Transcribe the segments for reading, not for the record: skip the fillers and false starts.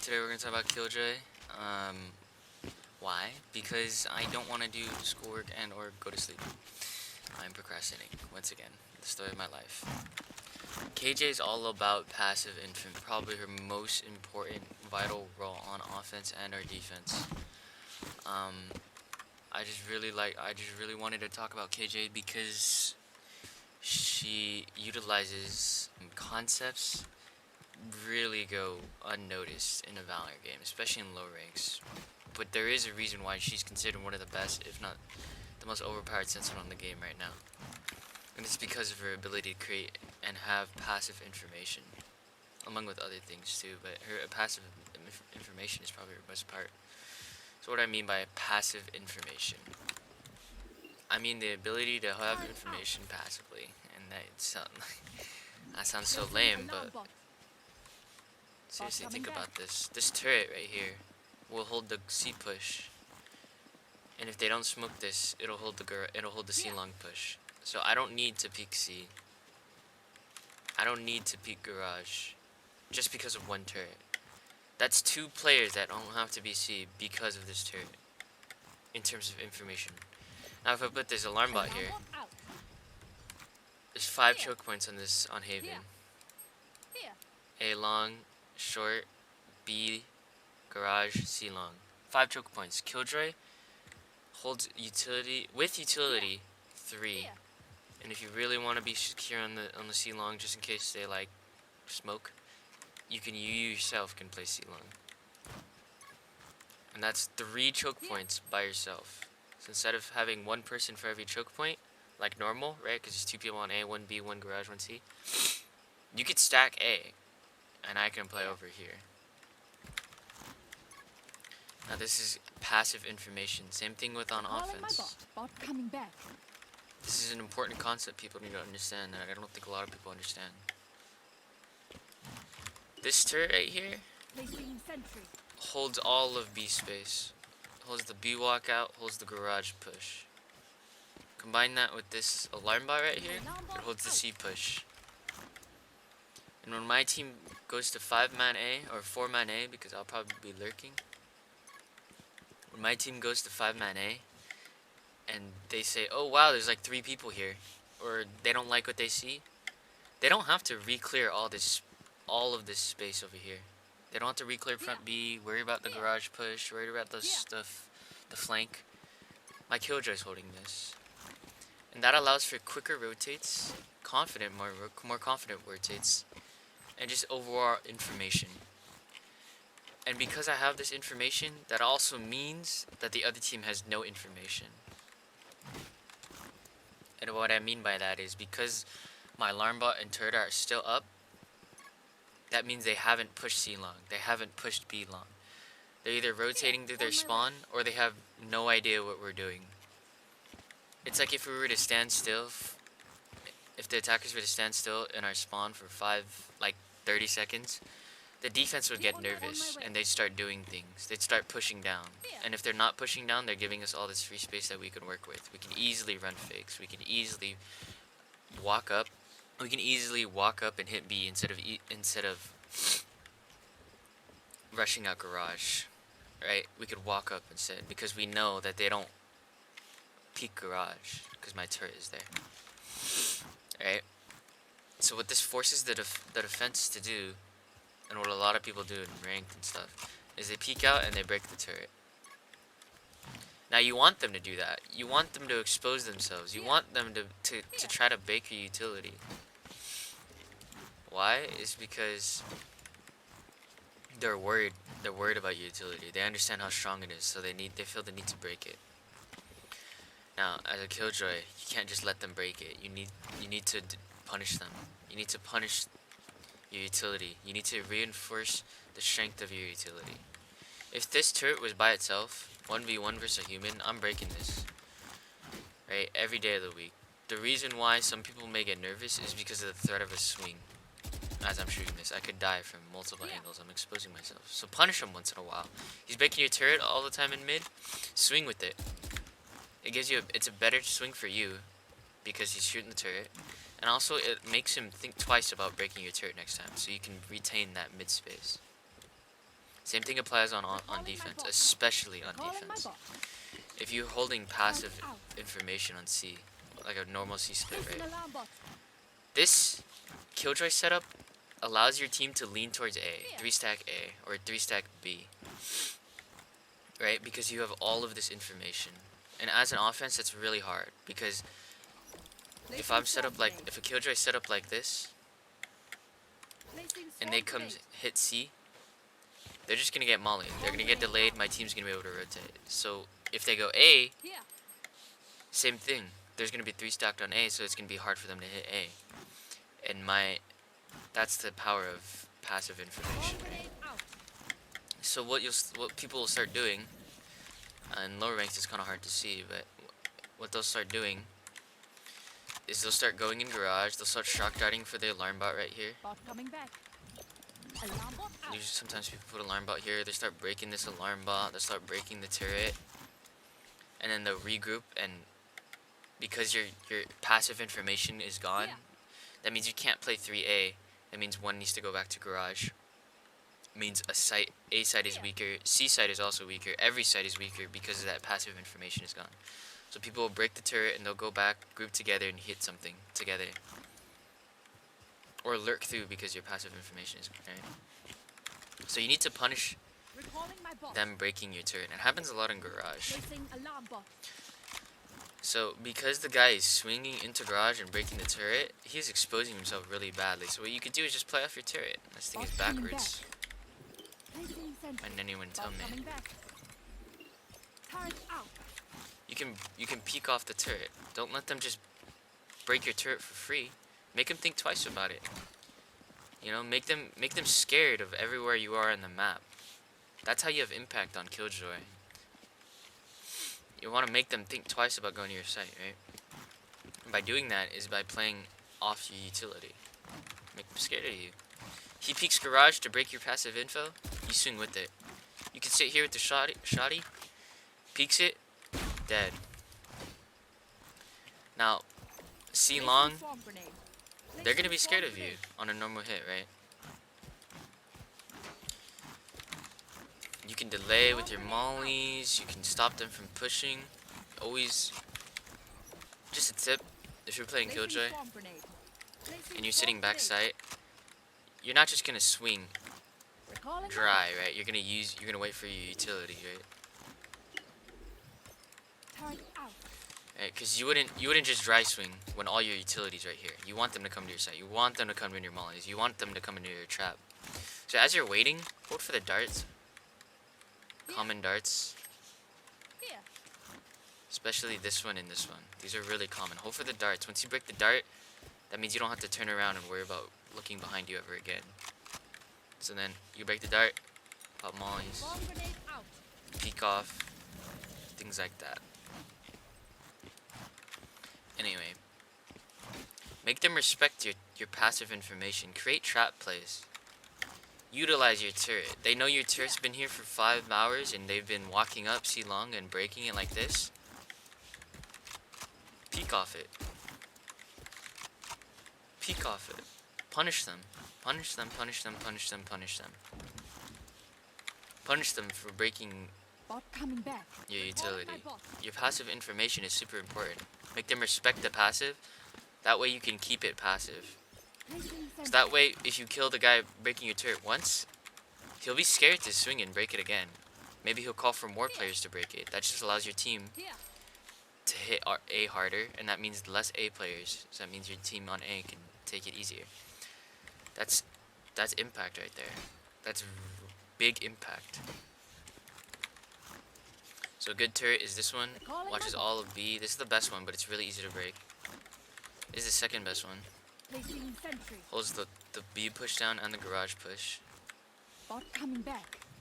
Today we're gonna talk about killjoy. Why? Because I don't want to do schoolwork and or go to sleep. I'm procrastinating once again. The story of my life. KJ is all about passive infant, probably her most important vital role on offense and our defense. I just really wanted to talk about KJ because she utilizes concepts really go unnoticed in a Valorant game, especially in low ranks. But there is a reason why she's considered one of the best, if not the most overpowered sensor on the game right now. And it's because of her ability to create and have passive information, among with other things too, but her passive information is probably her best part. So what I mean by passive information, I mean the ability to have information passively, and that sounds so lame, but seriously think about this. This turret right here will hold the C push, and if they don't smoke this, it'll hold the C long push. So I don't need to peek C. I don't need to peek garage, just because of one turret. That's two players that don't have to be C because of this turret, in terms of information. Now if I put this alarm bot here, there's 5 choke points on Haven. A long, short, B, garage, C long. 5 choke points. Killjoy holds utility, with utility, 3. And if you really want to be secure on the C long, just in case they like smoke, you yourself can play C long. And that's 3 choke points by yourself. So instead of having one person for every choke point, like normal, right? Because there's 2 people on A, 1 B, 1 garage, 1 C. You could stack A, and I can play over here. Now this is passive information. Same thing with on offense. This is an important concept people need to understand that I don't think a lot of people understand. This turret right here holds all of B space. Holds the B walkout, holds the garage push. Combine that with this alarm bot right here, it holds the C push. And when my team goes to 5-man A, or 4-man A, because I'll probably be lurking. When my team goes to 5-man A, and they say, oh wow, there's like 3 people here, or they don't like what they see, they don't have to re-clear all of this space over here. They don't have to re-clear front B, worry about the garage push, worry about the flank. My killjoy's holding this. And that allows for quicker rotates, more confident rotates, and just overall information. And because I have this information, that also means that the other team has no information. And what I mean by that is because my alarm bot and turret are still up, that means they haven't pushed C long, they haven't pushed B long. They're either rotating through their spawn, or they have no idea what we're doing. It's like if we were to stand still, if the attackers were to stand still in our spawn for 30 seconds, the defense would get nervous and they'd start doing things. They'd start pushing down. And if they're not pushing down, they're giving us all this free space that we can work with. We can easily run fakes. We can easily walk up. We can easily walk up and hit B instead of rushing out garage, right? We could walk up instead because we know that they don't peek garage because my turret is there, right? So what this forces the defense to do, and what a lot of people do in ranked and stuff, is they peek out and they break the turret. Now you want them to do that. You want them to expose themselves. You want them to try to break your utility. Why? It's because they're worried. They're worried about your utility. They understand how strong it is, so they feel the need to break it. Now, as a killjoy, you can't just let them break it. You need to punish them. You need to punish your utility. You need to reinforce the strength of your utility. If this turret was by itself, 1v1 versus a human, I'm breaking this. Right? Every day of the week. The reason why some people may get nervous is because of the threat of a swing. As I'm shooting this, I could die from multiple angles. I'm exposing myself. So punish him once in a while. He's breaking your turret all the time in mid. Swing with it. It's a better swing for you because he's shooting the turret, and also it makes him think twice about breaking your turret next time, so you can retain that mid space. Same thing applies on defense, especially on defense. If you're holding passive information on C, like a normal C split, right? This killjoy setup allows your team to lean towards A, 3-stack A, or 3-stack B, right? Because you have all of this information. And as an offense, that's really hard, because if I'm set up like, if a killjoy is set up like this, and they come hit C, they're just gonna get molly. They're gonna get delayed, my team's gonna be able to rotate. So if they go A, same thing. There's gonna be 3 stacked on A, so it's gonna be hard for them to hit A. And that's the power of passive information. So what people will start doing, in lower ranks it's kind of hard to see, but what they'll start doing is they'll start going in garage, they'll start shock darting for the alarm bot right here. Usually sometimes people put alarm bot here, they start breaking this alarm bot, they'll start breaking the turret, and then they'll regroup, and because your passive information is gone, that means you can't play 3A. That means one needs to go back to garage. It means A side is weaker, C side is also weaker, every side is weaker because of that passive information is gone. So people will break the turret and they'll go back, group together, and hit something together. Or lurk through because your passive information is gone, right? So you need to punish them breaking your turret. It happens a lot in garage. So because the guy is swinging into garage and breaking the turret, he's exposing himself really badly. So what you could do is just play off your turret. This thing is backwards. And anyone tell me. You can peek off the turret. Don't let them just break your turret for free. Make them think twice about it. You know, make them scared of everywhere you are on the map. That's how you have impact on Killjoy. You want to make them think twice about going to your site, right? And by doing that is by playing off your utility. Make them scared of you. He peeks garage to break your passive info, you swing with it. You can sit here with the shoddy, peeks it, dead. Now, C long, they're going to be scared of you on a normal hit, right? You can delay with your mollies, you can stop them from pushing. Always, just a tip, if you're playing Killjoy and you're sitting backside, you're not just gonna swing dry, right? You're gonna wait for your utility, right? Right, because you wouldn't just dry swing when all your utilities right here. You want them to come to your site. You want them to come in your mollies. You want them to come into your trap. So as you're waiting, hold for the darts. Common darts, especially this one and this one. These are really common. Hold for the darts. Once you break the dart, that means you don't have to turn around and worry about looking behind you ever again. So then you break the dart, pop mollies, peek off, things like that. Anyway, make them respect your passive information. Create trap plays. Utilize your turret. They know your turret's been here for 5 hours and they've been walking up C long and breaking it like this. Peek off it. Peek off it. Punish them. Punish them, punish them, punish them, punish them. Punish them for breaking your utility. Your passive information is super important. Make them respect the passive. That way you can keep it passive. So that way, if you kill the guy breaking your turret once, he'll be scared to swing and break it again. Maybe he'll call for more players to break it. That just allows your team to hit A harder, and that means less A players. So that means your team on A can take it easier. That's impact right there. That's big impact. So a good turret is this one. Watches all of B. This is the best one, but it's really easy to break. This is the second best one. Holds the B push down and the garage push.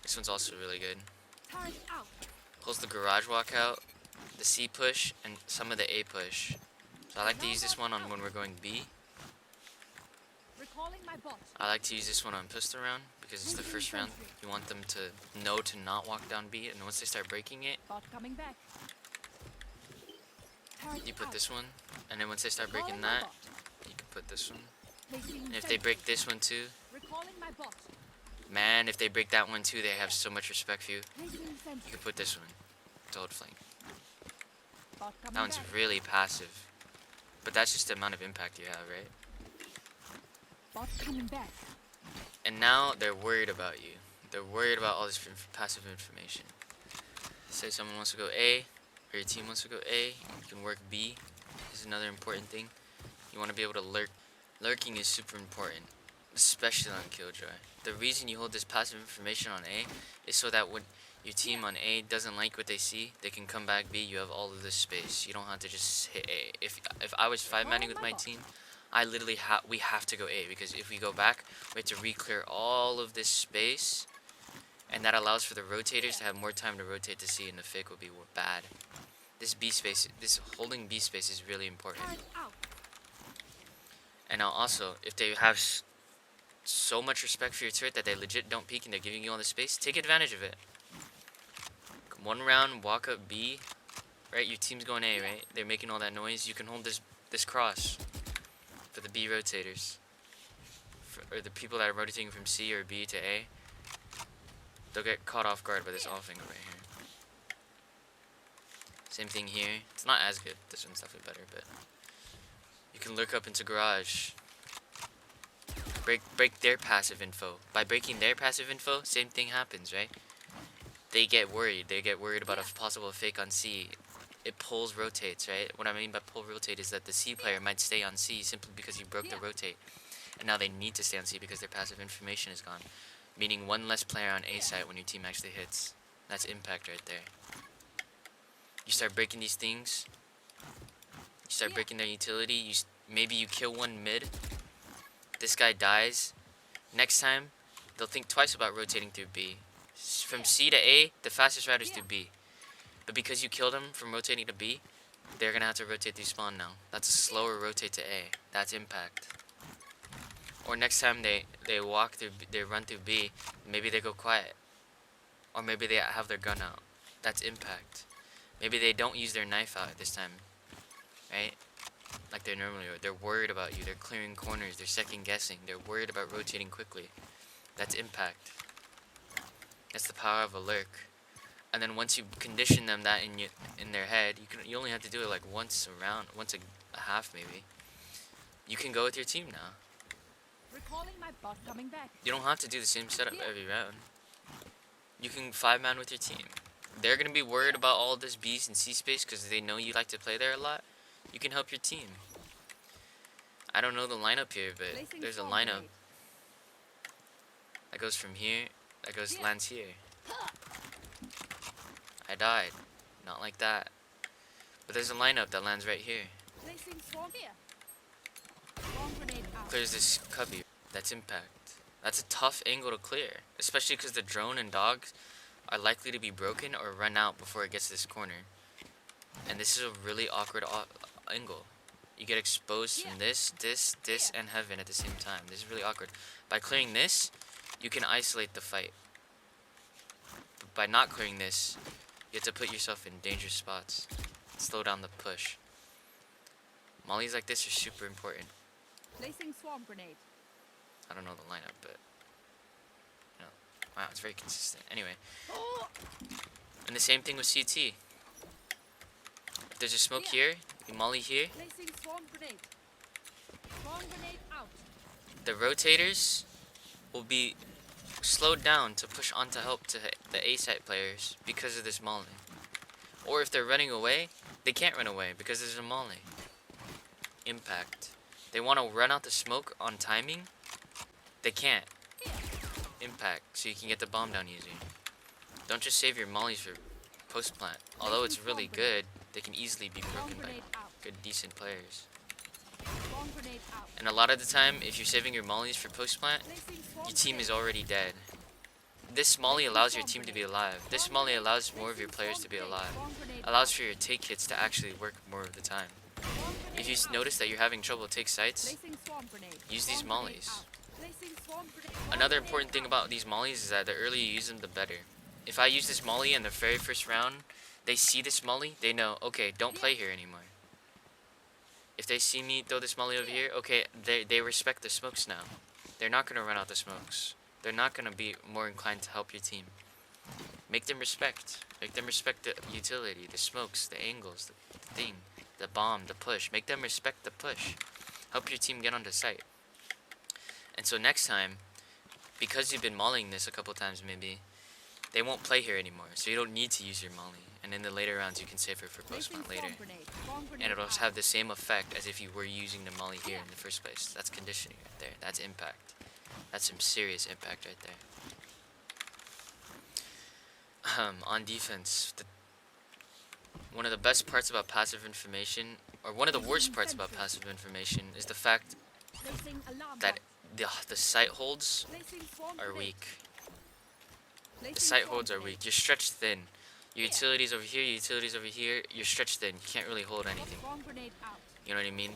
This one's also really good. Holds the garage walkout, the C push, and some of the A push. So I like to use this one on when we're going B. I like to use this one on pistol round because it's the first round. You want them to know to not walk down B, and once they start breaking it, you put this one, and then once they start breaking that, you can put this one. And if they break this one too, Man, if they break that one too, they have so much respect for you. You can put this one to hold flank. That one's really passive. But that's just the amount of impact you have, right? And now they're worried about you. They're worried about all this passive information. Say someone wants to go A, or your team wants to go A, you can work B. This is another important thing. You want to be able to lurk. Lurking is super important, especially on Killjoy. The reason you hold this passive information on A is so that when your team on A doesn't like what they see, they can come back B. You have all of this space. You don't have to just hit A. If I was 5-manning with my team, I literally we have to go A, because if we go back, we have to re-clear all of this space, and that allows for the rotators to have more time to rotate to C, and the fake will be bad. This B space, this holding B space is really important. And now also, if they have so much respect for your turret that they legit don't peek and they're giving you all the space, take advantage of it. One round, walk up B, right? Your team's going A, right? They're making all that noise. You can hold this cross for the B rotators, or the people that are rotating from C or B to A. They'll get caught off guard by this off angle right here. Same thing here. It's not as good. This one's definitely better, but you can lurk up into garage. Break their passive info. By breaking their passive info, same thing happens, right? They get worried. They get worried about a possible fake on C. It pulls rotates, right? What I mean by pull rotate is that the C player might stay on C simply because you broke the rotate. And now they need to stay on C because their passive information is gone. Meaning one less player on A site when your team actually hits. That's impact right there. You start breaking these things. You start breaking their utility. Maybe you kill one mid. This guy dies. Next time, they'll think twice about rotating through B. From C to A, the fastest route is through B. But because you killed him from rotating to B, they're gonna have to rotate through spawn now. That's a slower rotate to A. That's impact. Or next time they walk through, they run through B, maybe they go quiet. Or maybe they have their gun out. That's impact. Maybe they don't use their knife out this time, right? Like they normally would. They're worried about you. They're clearing corners. They're second guessing. They're worried about rotating quickly. That's impact. That's the power of a lurk. And then once you condition them that in their head, you only have to do it like once a round, once a half maybe. You can go with your team now. Recalling my bot coming back. You don't have to do the same setup every round. You can 5-man with your team. They're gonna be worried about all this B and C space because they know you like to play there a lot. You can help your team. I don't know the lineup here, but there's a lineup that goes from here, that goes lands here. I died. Not like that. But there's a lineup that lands right here. Clears this cubby. That's impact. That's a tough angle to clear. Especially because the drone and dogs are likely to be broken or run out before it gets to this corner. And this is a really awkward angle. You get exposed from this, and heaven at the same time. This is really awkward. By clearing this, you can isolate the fight. But by not clearing this, you have to put yourself in dangerous spots. Slow down the push. Mollies like this are super important. Placing swarm grenade. I don't know the lineup, but you know, wow, it's very consistent. Anyway, and the same thing with CT. If there's a smoke here, you molly here. Placing swarm grenade. Swarm grenade out. The rotators will be slowed down to push on to help to the A site players because of this molly. Or if they're running away, they can't run away because there's a molly. Impact. They want to run out the smoke on timing. They can't. Impact. So you can get the bomb down easy. Don't just save your mollies for post plant. Although it's really good, they can easily be broken by good, decent players. And a lot of the time, if you're saving your mollies for post plant, your team is already dead. This molly allows your team to be alive. This molly allows more of your players to be alive. Allows for your take hits to actually work more of the time. If you notice that you're having trouble take sites, use these mollies. Another important thing about these mollies is that the earlier you use them, the better. If I use this molly in the very first round, they see this molly, they know, okay, don't play here anymore. If they see me throw this molly over here, okay, they respect the smokes now. They're not going to run out the smokes. they're not gonna be more inclined to help your team. Make them respect. Make them respect the utility, the smokes, the angles, the thing, the bomb, the push. Make them respect the push. Help your team get onto site. And so next time, because you've been mauling this a couple times maybe, they won't play here anymore. So you don't need to use your molly. And in the later rounds, you can save her for post mount later. And it'll have the same effect as if you were using the molly here in the first place. That's conditioning right there. That's impact. That's some serious impact right there. On defense, one of the best parts about passive information, or one of the worst parts about passive information, is the fact that the site holds are weak. The site holds are weak. You're stretched thin. Your utilities over here, your utilities over here, you're stretched thin. You can't really hold anything. You know what I mean?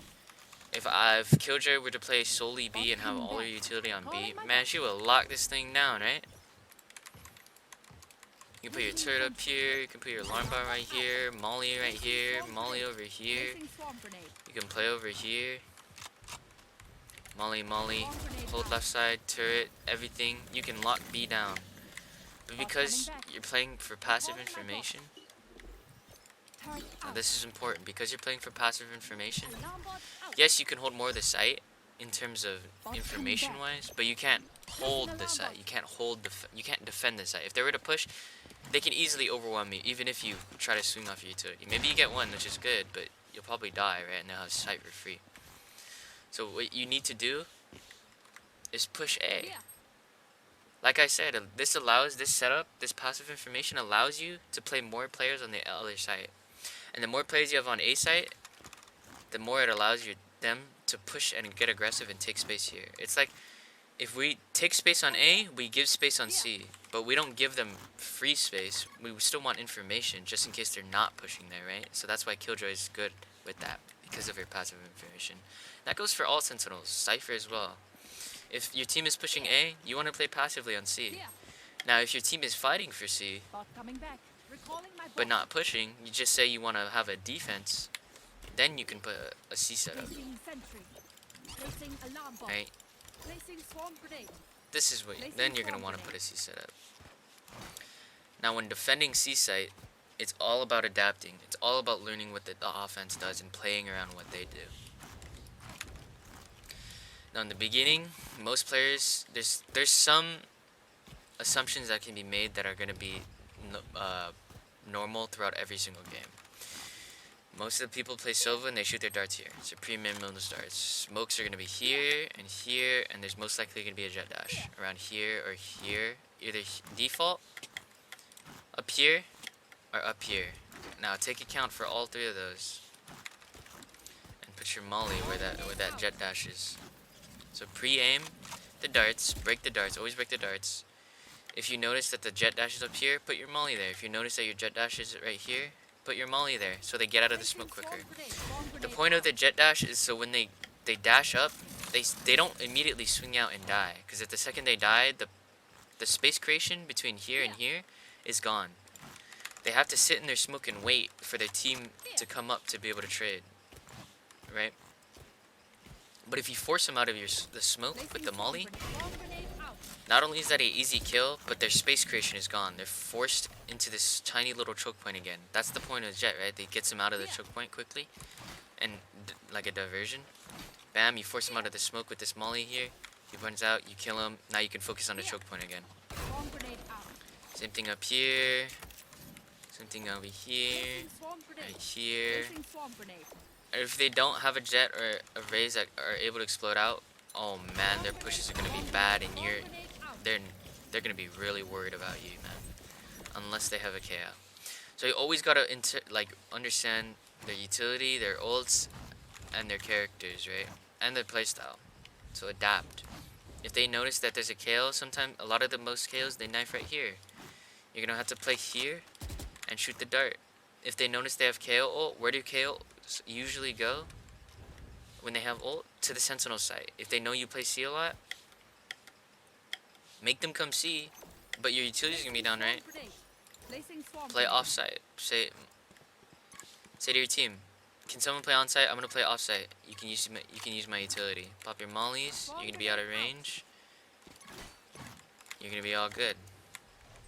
If Killjoy were to play solely B and have all her utility on B, man, she will lock this thing down, right? You can put your turret up here, you can put your alarm bar right here, molly right here, molly over here. You can play over here. Molly, hold left side, turret, everything. You can lock B down. But because you're playing for passive information, now this is important, because you're playing for passive information, yes, you can hold more of the site in terms of information-wise, but you can't hold the site. You can't defend the site. If they were to push, they can easily overwhelm you, even if you try to swing off your utility. Maybe you get one, which is good, but you'll probably die, right? And they'll have sight for free. So what you need to do is push A. Like I said, this setup, this passive information allows you to play more players on the other side. And the more players you have on A site, the more it allows them to push and get aggressive and take space here. It's like, if we take space on A, we give space on C. But we don't give them free space. We still want information, just in case they're not pushing there, right? So that's why Killjoy is good with that, because of her passive information. That goes for all Sentinels, Cypher as well. If your team is pushing A, you want to play passively on C. Now, if your team is fighting for C, but not pushing, you just say you want to have a defense, then you can put a C setup. Right? This is what then you're going to want to put a C setup. Now, when defending C site, it's all about adapting. It's all about learning what the offense does and playing around what they do. Now, in the beginning, most players, there's some assumptions that can be made that are going to be normal throughout every single game. Most of the people play Sova and they shoot their darts here. So pre-min bonus darts. Smokes are going to be here, and there's most likely going to be a jet dash around here or here. Either default, up here, or up here. Now take account for all three of those, and put your molly where that jet dash is. So pre-aim the darts, break the darts, always break the darts. If you notice that the jet dash is up here, put your molly there. If you notice that your jet dash is right here, put your molly there, so they get out of the smoke quicker. The point of the jet dash is so when they dash up, they don't immediately swing out and die, because at the second they die, the space creation between here and here is gone. They have to sit in their smoke and wait for their team to come up to be able to trade, right? But if you force them out of the smoke with the molly, not only is that an easy kill, but their space creation is gone. They're forced into this tiny little choke point again. That's the point of the jet, right? They gets them out of the choke point quickly, and like a diversion. Bam, you force him out of the smoke with this molly here. He runs out, you kill him. Now you can focus on the choke point again. Same thing up here. Same thing over here. Right here. If they don't have a jet or a raise that are able to explode out, oh man, their pushes are gonna be bad, and they're gonna be really worried about you, man. Unless they have a KO. So you always gotta understand their utility, their ults, and their characters, right? And their playstyle. So adapt. If they notice that there's a KO, sometimes a lot of the most KOs they knife right here. You're gonna have to play here and shoot the dart. If they notice they have KO ult, where do KO usually go when they have ult? To the Sentinel site. If they know you play C a lot, make them come C, but your utility's gonna be down, right? Play offsite. Say to your team, can someone play onsite? I'm gonna play offsite. You can use my utility. Pop your mollies. You're gonna be out of range. you're gonna be all good.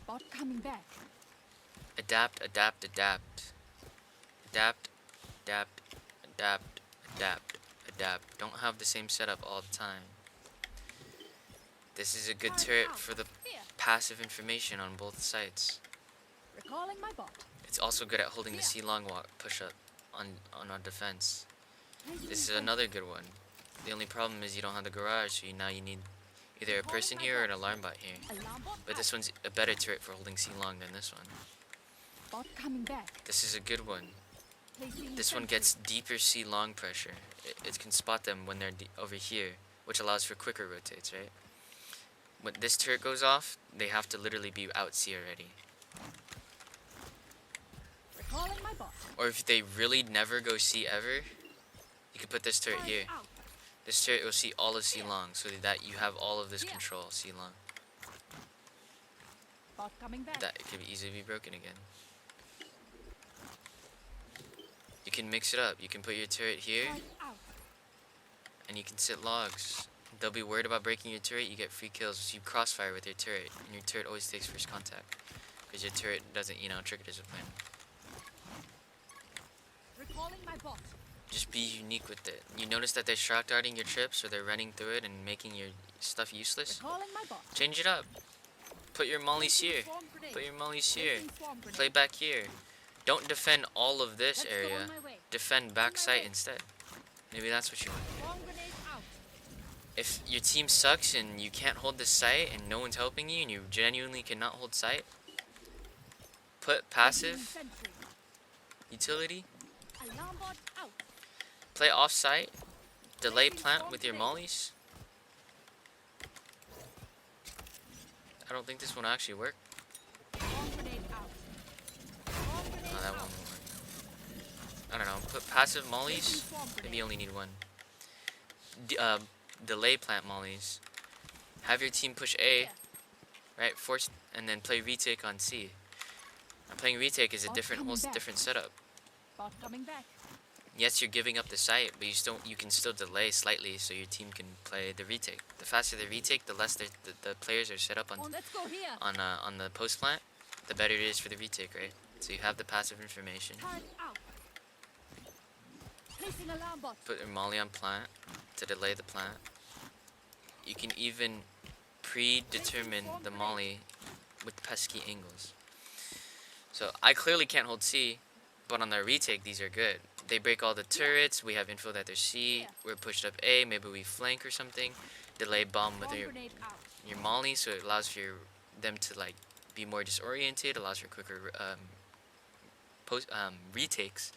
Bot coming back. Adapt, adapt, adapt. Adapt, adapt, adapt, adapt, adapt. Don't have the same setup all the time. This is a good turret for the Here. passive information on both sites. Recalling my bot. It's also good at holding the C long walk push up on our defense. This is another good one. The only problem is you don't have the garage, so now you need either a person here or an alarm bot here. Alarm bot But this one's a better turret for holding C long than this one. Bot coming back. This is a good one. Placing This one sentry. gets deeper C long pressure. It can spot them when they're over here, which allows for quicker rotates, right? When this turret goes off, they have to literally be out C already. Recalling my bot. Or if they really never go C ever, you can put this turret here. Out. This turret will see all of C long, so that you have all of this control C long. Bot coming back. That it could easily be broken again. You can mix it up. You can put your turret here, Target out. and you can sit logs. They'll be worried about breaking your turret. You get free kills. You crossfire with your turret, and your turret always takes first contact, because your turret doesn't, trigger discipline. Recalling my bot. Just be unique with it. You notice that they're shock darting your trips, or they're running through it and making your stuff useless? Recalling my bot. Change it up. Put your mollies here. Swarm grenade. Put your mollies here. Placing swarm grenade. Play back here. Don't defend all of this Let's go area. on my way. Defend backside instead. Maybe that's what you want. Swarm grenade out. If your team sucks and you can't hold the site and no one's helping you and you genuinely cannot hold site, put Placing passive sentry. utility, Alarm bot out. play off site, delay plant with your mollies. I don't think this one actually work. Swarm grenade out. Swarm grenade Oh, that one out. won't work. I don't know. Put passive mollies. Placing swarm Maybe grenade. you only need one. Delay plant mollies. Have your team push A, Yeah. right? Force, and then play retake on C. Now playing retake is a Bot different coming back. different setup. Bot coming back. Yes, you're giving up the site, but you can still delay slightly so your team can play the retake. The faster the retake, the less the players are set up Oh, let's go here. on the post plant, the better it is for the retake, right? So you have the passive information. Turret out. Placing alarm bot. Put your molly on plant to delay the plant. You can even predetermine the molly with pesky angles. So I clearly can't hold C, but on the retake these are good. They break all the turrets, we have info that they're C, we're pushed up A, maybe we flank or something. Delay bomb with Swarm your grenade out. molly, so it allows for them to like be more disoriented, allows for quicker retakes.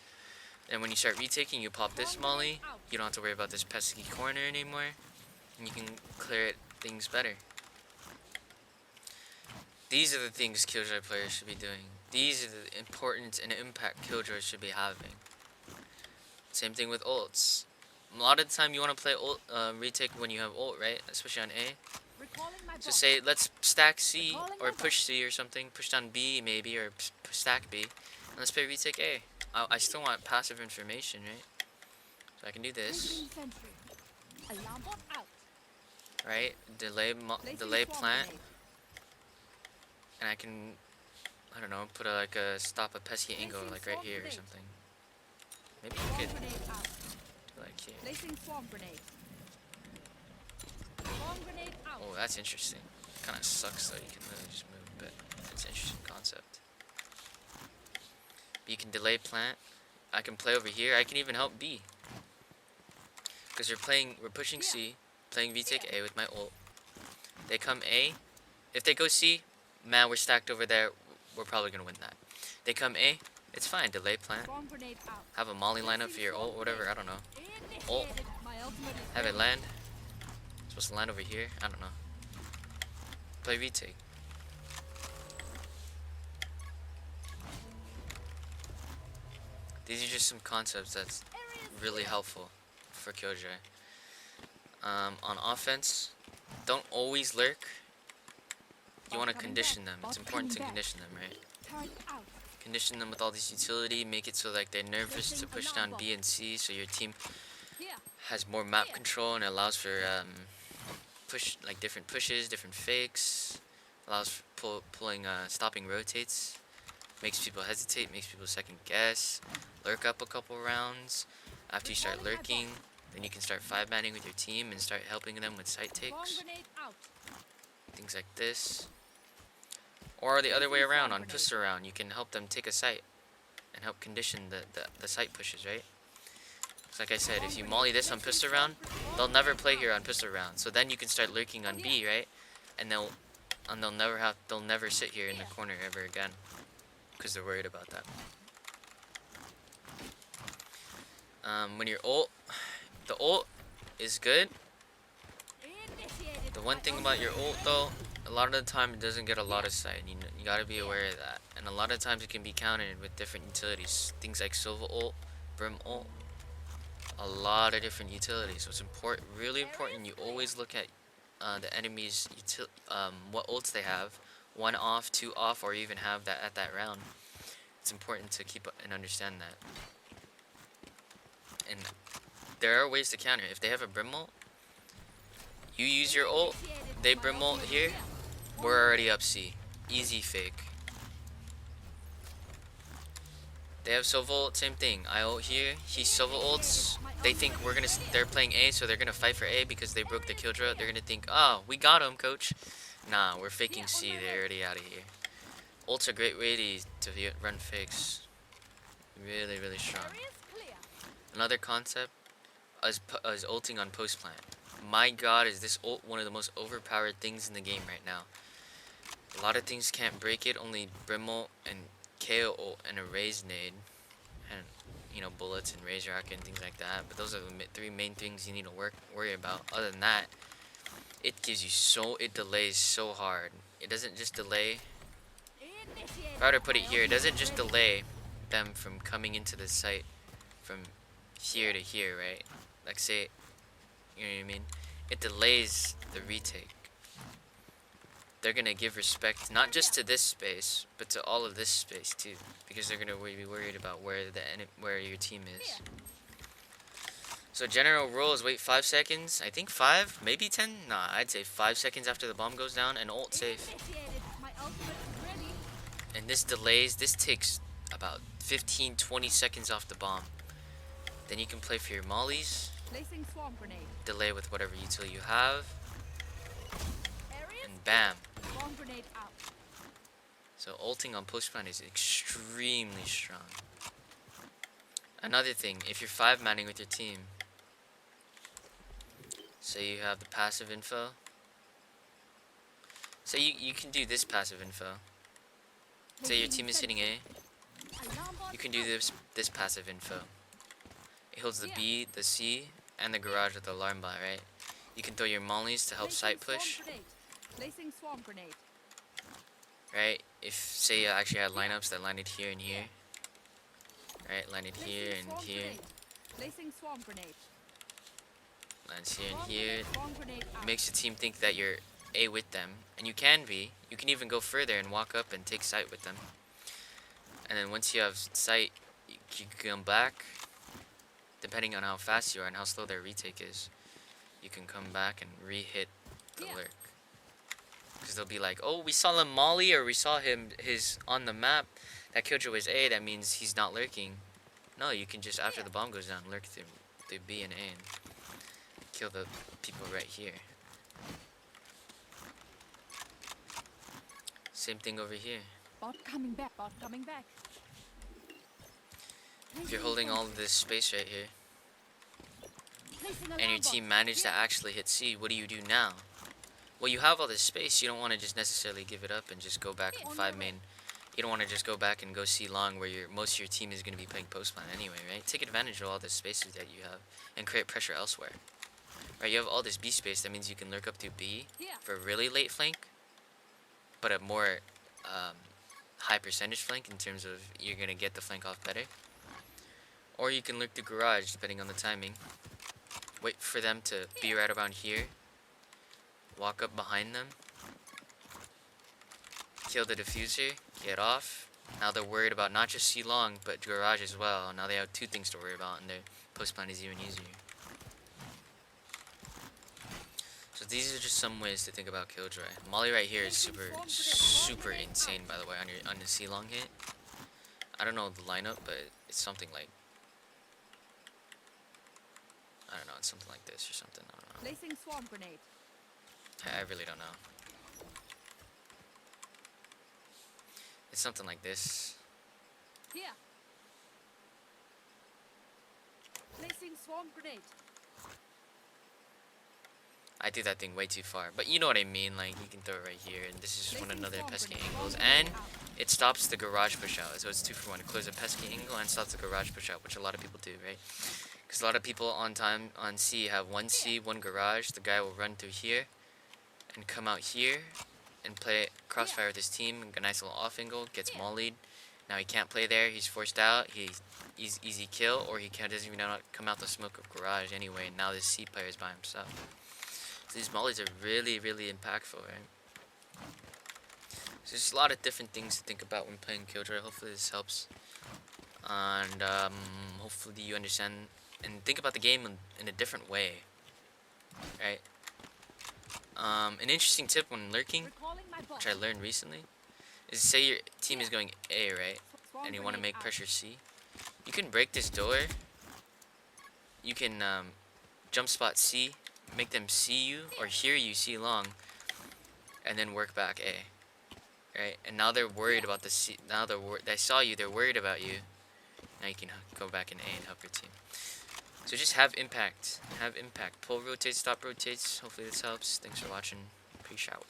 And when you start retaking, you pop this molly, you don't have to worry about this pesky corner anymore, and you can clear things better. These are the things killjoy players should be doing. These are the importance and impact killjoys should be having. Same thing with ults. A lot of the time you want to play ult, retake when you have ult, right? Especially on A. Recalling my So bot. say let's stack C or push C or something, push down B maybe, or stack B, and let's play retake A. I still want passive information, right? So I can do this, Placing sentry. Alarm bot out. right? Delay Placing delay swarm plant, grenade. and I can, I don't know, put a stop a pesky angle Placing like right swarm here or grenade. something. Maybe you Swarm could grenade out. do like here. Placing swarm grenade. Swarm grenade out. Oh, that's interesting. Kind of sucks though. You can literally just move, but it's an interesting concept. But you can delay plant. I can play over here. I can even help B. Because we're pushing C, playing retake A with my ult. They come A. If they go C, man, we're stacked over there. We're probably gonna win that. They come A, it's fine. Delay plant. Swarm grenade out. Have a molly lineup for your ult, whatever. I don't know. Ult. Initiated. My ultimate is Have it ready. land. It's supposed to land over here. I don't know. Play retake. These are just some concepts that's Area's really helpful for killjoy. On offense, don't always lurk. You want to Coming condition back. them. It's Bot important to coming back. condition them, right? Target out. Condition them with all this utility. Make it so like they're nervous to Placing push alarm down B bot. and C, so your team Here. has more map Here. control and allows for push like different pushes, different fakes, Allows for pulling, stopping rotates. Makes people hesitate, makes people second guess. Lurk up a couple rounds. After you start lurking, then you can start 5-manning with your team and start helping them with sight takes. Things like this. Or the other way around, on pistol round, you can help them take a sight and help condition the sight pushes, right? So like I said, if you molly this on pistol round, they'll never play here on pistol round. So then you can start lurking on B, right? And they'll never sit here in the corner ever again, because they're worried about that. When your ult, the ult is good. The one thing about your ult though, a lot of the time it doesn't get a lot of sight. You gotta be aware of that. And a lot of times it can be countered with different utilities. Things like Silva ult, Brim ult. A lot of different utilities. So it's important, really important, you always look at the enemy's what ults they have. 1 off, 2 off, or even have that at that round. It's important to keep and understand that. And there are ways to counter. If they have a Brim ult, you use your ult, they Brim ult here, we're already up C. Easy fake. They have Silva ult, same thing. I ult here, he Silva ults. They think they're playing A, so they're gonna fight for A because they broke the killjoy. They're gonna think, oh, we got him, coach. Nah, we're faking C. They're already out of here. Ult's a great way to run fakes. Really, really strong. Another concept is ulting on post plant. My god, is this ult one of the most overpowered things in the game right now. A lot of things can't break it, only Brim ult and KO ult and a raise nade. And, you know, bullets and raise rocket and things like that. But those are the 3 main things you need to worry about. Other than that, it delays so hard. It doesn't just delay. If I were to put it here, it doesn't just delay them from coming into the site from here to here, right? Like say, you know what I mean? It delays the retake. They're gonna give respect not just to this space, but to all of this space too, because they're gonna be worried about where your team is. So general rule is wait 5 seconds. I think 5, maybe 10. Nah, I'd say 5 seconds after the bomb goes down and ult safe. And this takes about 15-20 seconds off the bomb. Then you can play for your mollies. Delay with whatever util you have. And bam. So ulting on post plant is extremely strong. Another thing, if you're 5-manning with your team, say you have the passive info. Say you can do this passive info. Say your team is hitting A. You can do this passive info. It holds the B, the C, and the garage with the alarm bot, right? You can throw your mollies to help site push. Right? If say you actually had lineups that landed here and here. Right? Landed here and here. Lands here and here. It makes the team think that you're A with them. And you can be. You can even go further and walk up and take sight with them. And then once you have sight, you can come back. Depending on how fast you are and how slow their retake is, you can come back and re-hit the lurk. Because they'll be like, oh, we saw him molly, or we saw his on the map. That killjoy is A, that means he's not lurking. No, you can just, after the bomb goes down, lurk through B and A and kill the people right here. Same thing over here. Bot coming back, bot coming back. If you're holding all of this space right here, and your team managed to actually hit C, what do you do now? Well, you have all this space, you don't want to just necessarily give it up and just go back and 5-main. You don't want to just go back and go C long where most of your team is going to be playing post plan anyway, right? Take advantage of all the spaces that you have and create pressure elsewhere. Right, you have all this B space, that means you can lurk up to B for a really late flank, but a more high percentage flank in terms of you're going to get the flank off better. Or you can lurk the garage, depending on the timing. Wait for them to be right around here. Walk up behind them. Kill the diffuser. Get off. Now they're worried about not just C long, but garage as well. Now they have 2 things to worry about, and their post plan is even easier. So these are just some ways to think about killjoy. Molly right here is super insane, by the way, on the C long hit. I don't know the lineup, but it's something like, I don't know, it's something like this or something. I don't know. Placing swarm grenade. I really don't know. It's something like this. Here. Placing swarm grenade. I threw that thing way too far, but you know what I mean. Like, you can throw it right here, and this is just one Placing another swarm pesky grenade. angles, Swarm grenade and out. it stops the garage push out. So it's 2 for 1. It clears a pesky angle and stops the garage push out, which a lot of people do, right? Because a lot of people on C have one C, one garage. The guy will run through here and come out here and play crossfire with his team. A nice little off angle, gets mollied. Now he can't play there. He's forced out. He's easy kill, or he doesn't even come out the smoke of garage anyway. And now this C player is by himself. So these mollies are really, really impactful, right? So there's a lot of different things to think about when playing killjoy. Hopefully this helps, and hopefully you understand and think about the game in a different way, right? An interesting tip when lurking, Recalling my boss. which I learned recently, is say your team is going A, right? Swarm And you want to grenade make out. pressure C. You can break this door. You can jump spot C, make them see you or hear you C long, and then work back A. Right? And now they're worried about the C. Now they saw you. They're worried about you. Now you can go back in A and help your team. So just have impact. Have impact. Pull rotates, stop rotates. Hopefully this helps. Thanks for watching. Peace out.